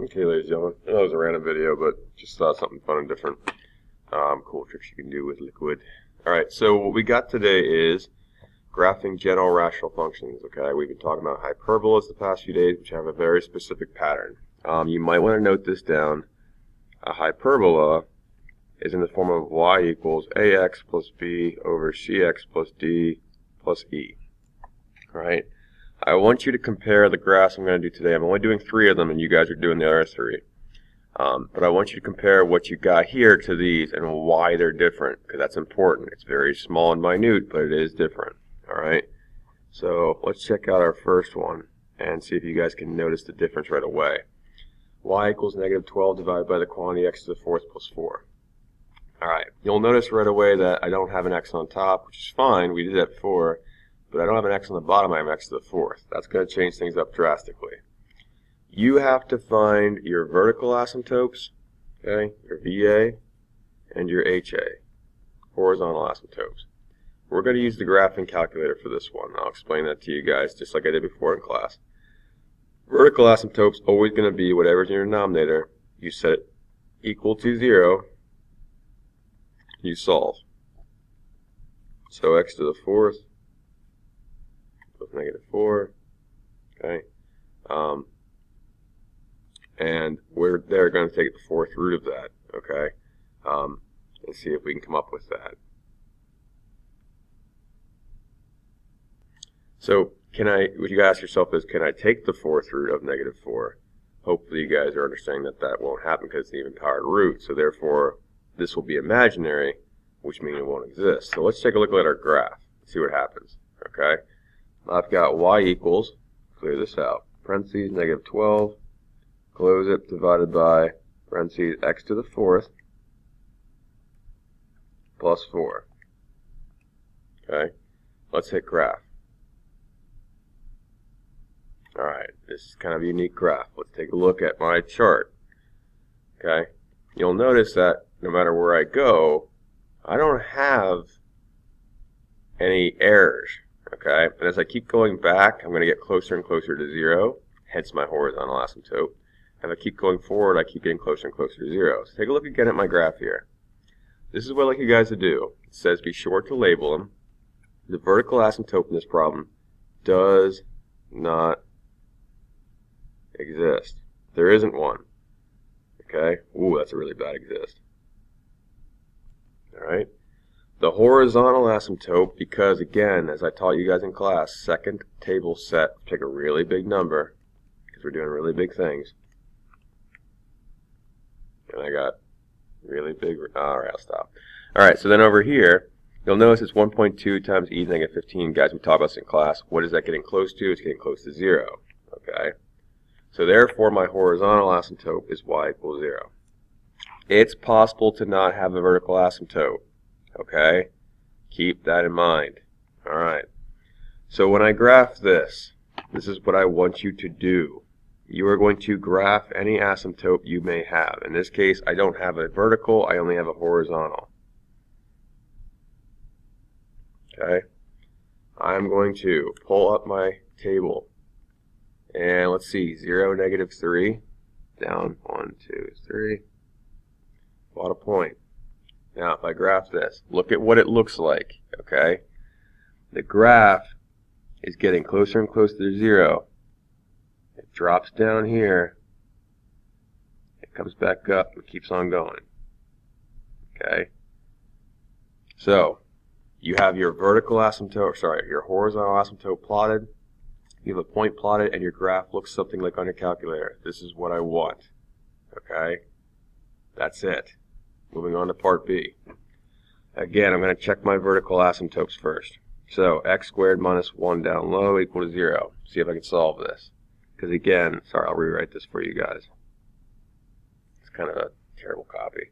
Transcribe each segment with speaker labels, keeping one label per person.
Speaker 1: Okay, ladies and gentlemen, I know it was a random video, but just thought something fun and different. Cool tricks you can do with liquid. Alright, so what we got today is graphing general rational functions. Okay, we've been talking about hyperbolas the past few days, which have a very specific pattern. You might want to note this down. A hyperbola is in the form of y equals ax plus b over cx plus d plus e. Alright, I want you to compare the graphs I'm going to do today. I'm only doing 3 of them, and you guys are doing the other 3. But I want you to compare what you got here to these and why they're different, because that's important. It's very small and minute, but it is different. Alright, so let's check out our first one and see if you guys can notice the difference right away. Y equals negative 12 divided by the quantity x to the fourth plus 4. Alright, you'll notice right away that I don't have an x on top, which is fine. We did that before. But I don't have an x on the bottom, I have an x to the fourth. That's going to change things up drastically. You have to find your vertical asymptotes, okay, your VA, and your HA, horizontal asymptotes. We're going to use the graphing calculator for this one. I'll explain that to you guys just like I did before in class. Vertical asymptote's always going to be whatever's in your denominator. You set it equal to 0, you solve. So x to the fourth negative 4, okay, and we're going to take the fourth root of that, okay, and see if we can come up with that. So what you ask yourself is, can I take the fourth root of negative 4? Hopefully you guys are understanding that that won't happen because it's an even powered root, so therefore this will be imaginary, which means it won't exist. So let's take a look at our graph and see what happens, okay. I've got y equals, clear this out, parentheses, negative 12, close it, divided by, parentheses, x to the fourth, plus 4. Okay, let's hit graph. Alright, this is kind of a unique graph. Let's take a look at my chart. Okay, you'll notice that no matter where I go, I don't have any errors. Okay, and as I keep going back, I'm going to get closer and closer to 0, hence my horizontal asymptote. If I keep going forward, I keep getting closer and closer to 0. So take a look again at my graph here. This is what I'd like you guys to do. It says be sure to label them. The vertical asymptote in this problem does not exist. There isn't one. Okay, ooh, that's a really bad exist. Alright. The horizontal asymptote, because again, as I taught you guys in class, second table set, take a really big number, because we're doing really big things. And I got really big, alright, I'll stop. Alright, so then over here, you'll notice it's 1.2 times e to the negative 15. Guys, we talked about this in class. What is that getting close to? It's getting close to 0. Okay? So therefore, my horizontal asymptote is y equals 0. It's possible to not have a vertical asymptote. Okay, keep that in mind. Alright, so when I graph this, this is what I want you to do. You are going to graph any asymptote you may have. In this case, I don't have a vertical, I only have a horizontal. Okay, I'm going to pull up my table. And let's see, 0, negative 3, down, 1, 2, 3, about a point. Now, if I graph this, look at what it looks like, okay? The graph is getting closer and closer to 0. It drops down here. It comes back up and keeps on going, okay? So, you have your vertical asymptote, your horizontal asymptote plotted. You have a point plotted, and your graph looks something like on your calculator. This is what I want, okay? That's it. Moving on to part B. Again, I'm going to check my vertical asymptotes first. So x squared minus 1 down low equal to 0. See if I can solve this. Because again, sorry, I'll rewrite this for you guys. It's kind of a terrible copy.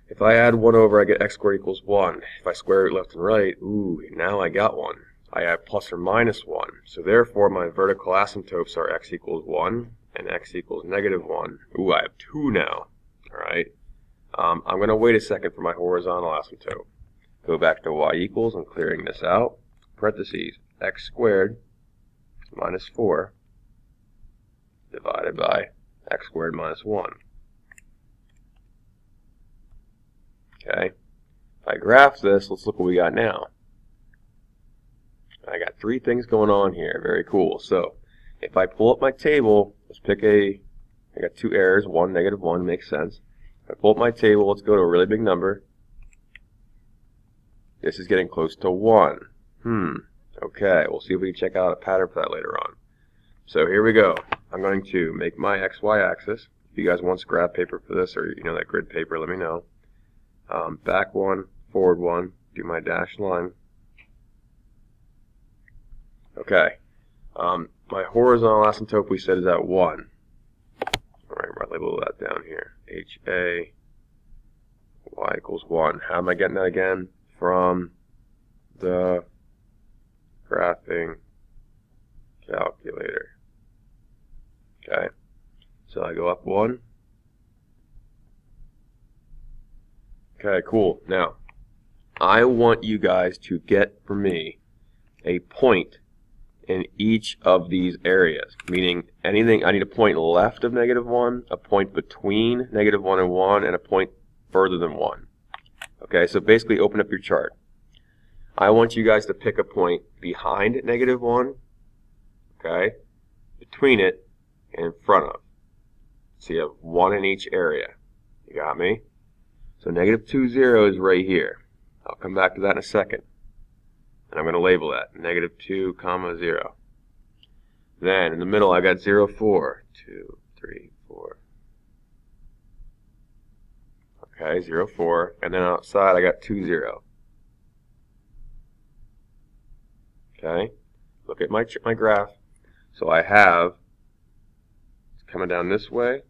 Speaker 1: If I add 1 over, I get x squared equals 1. If I square it left and right, ooh, now I got 1. I add plus or minus 1. So therefore, my vertical asymptotes are x equals 1 and x equals negative 1. Ooh, I have 2 now. Alright. I'm going to wait a second for my horizontal asymptote. Go back to y equals, I'm clearing this out. Parentheses, x squared minus 4 divided by x squared minus 1. Okay, if I graph this, let's look what we got now. I got three things going on here. Very cool. So if I pull up my table, let's pick I got two errors, 1, -1, makes sense. If I pull up my table, let's go to a really big number. This is getting close to 1. Okay, we'll see if we can check out a pattern for that later on. So here we go. I'm going to make my XY axis. If you guys want graph paper for this, or you know that grid paper, let me know. Back 1, forward 1, do my dashed line. Okay. My horizontal asymptote we said is at 1. Alright, I'll label that down here. HA y equals 1. How am I getting that again? From the graphing calculator. Okay. So I go up 1. Okay, cool. Now, I want you guys to get for me a point in each of these areas, meaning anything, I need a point left of -1, a point between -1 and 1, and a point further than 1. Okay, so basically open up your chart. I want you guys to pick a point behind -1, okay, between it, and in front of. So you have 1 in each area. You got me? So -2, 0 is right here. I'll come back to that in a second. And I'm going to label that -2, 0. Then in the middle I got 0, 4, 2, 3, 4. Okay, 0, 4. And then outside I got 2, 0. Okay, look at my graph. So I have, it's coming down this way.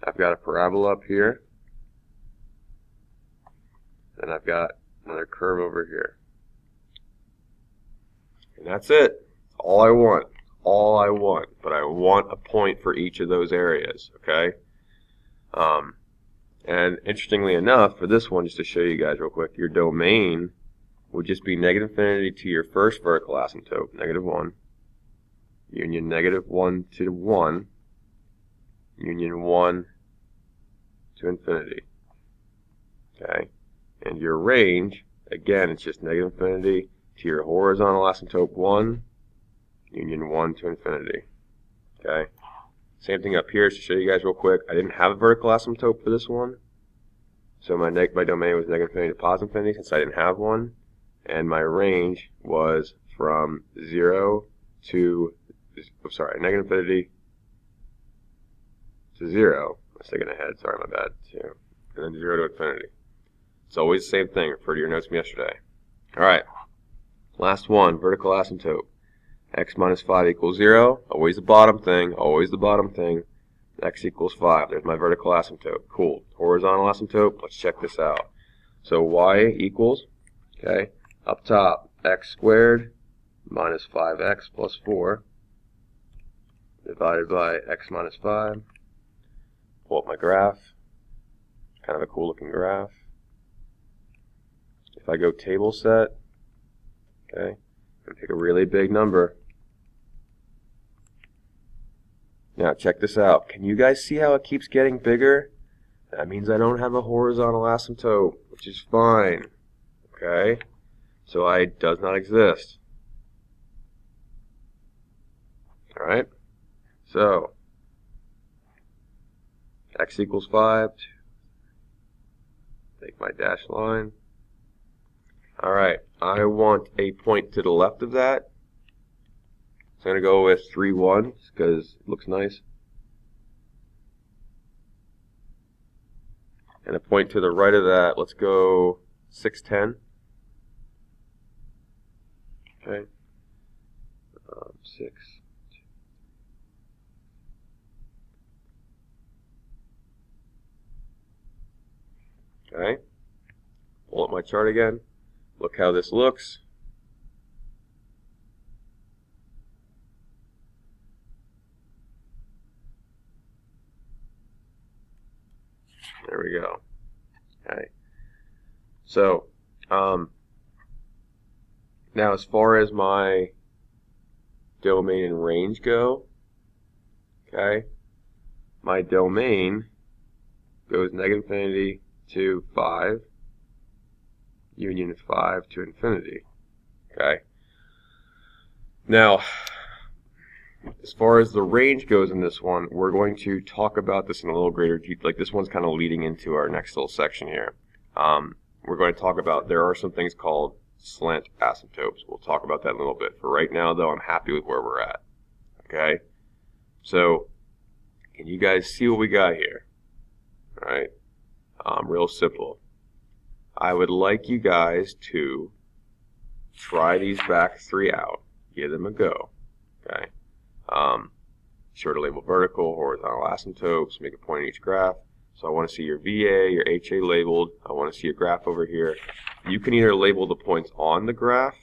Speaker 1: I've got a parabola up here. And I've got another curve over here. And that's it. All I want. All I want. But I want a point for each of those areas. Okay? And interestingly enough, for this one, just to show you guys real quick, your domain would just be -infinity to your first vertical asymptote, -1, union -1 to 1, union 1 to infinity. Okay? And your range, again, it's just -infinity to your horizontal asymptote 1, union 1 to infinity. Okay? Same thing up here, just to show you guys real quick. I didn't have a vertical asymptote for this one. So my domain was -infinity to +infinity since I didn't have one. And my range was from 0 to, -infinity to 0. I was thinking ahead, sorry, my bad. And then 0 to infinity. It's always the same thing. Refer to your notes from yesterday. Alright. Last one, vertical asymptote. X minus 5 equals 0. Always the bottom thing. Always the bottom thing. X equals 5. There's my vertical asymptote. Cool. Horizontal asymptote. Let's check this out. So y equals, okay, up top, x squared minus 5x plus 4 divided by x minus 5. Pull up my graph. Kind of a cool looking graph. If I go table set, okay, and pick a really big number. Now check this out. Can you guys see how it keeps getting bigger? That means I don't have a horizontal asymptote, which is fine. Okay? So I does not exist. Alright? So x equals 5. Take my dashed line. Alright, I want a point to the left of that. So I'm going to go with 3, 1 because it looks nice. And a point to the right of that, let's go 6, 10. Okay. 6. Okay. Pull up my chart again. Look how this looks. There we go. Okay. So, now as far as my domain and range go, Okay, my domain goes -infinity to 5, union 5 to infinity. Okay. Now, as far as the range goes in this one, we're going to talk about this in a little greater detail. Like this one's kind of leading into our next little section here. We're going to talk about, there are some things called slant asymptotes. We'll talk about that in a little bit. For right now, though, I'm happy with where we're at. Okay? So, can you guys see what we got here? All right? Real simple. I would like you guys to try these back 3 out. Give them a go. Okay? Sure to label vertical, horizontal asymptotes, make a point in each graph. So I want to see your VA, your HA labeled. I want to see your graph over here. You can either label the points on the graph,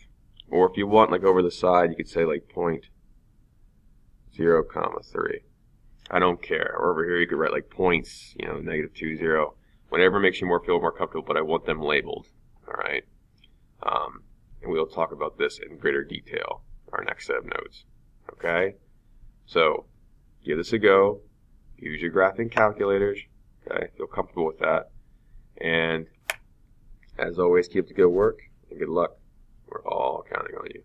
Speaker 1: or if you want, like over the side, you could say like point 0, 3. I don't care. Or over here, you could write like points, you know, -2, 0. Whatever makes you feel more comfortable, but I want them labeled. All right. And we'll talk about this in greater detail in our next set of notes. Okay. So give this a go. Use your graphing calculators. Okay, feel comfortable with that. And as always, keep up the good work and good luck. We're all counting on you.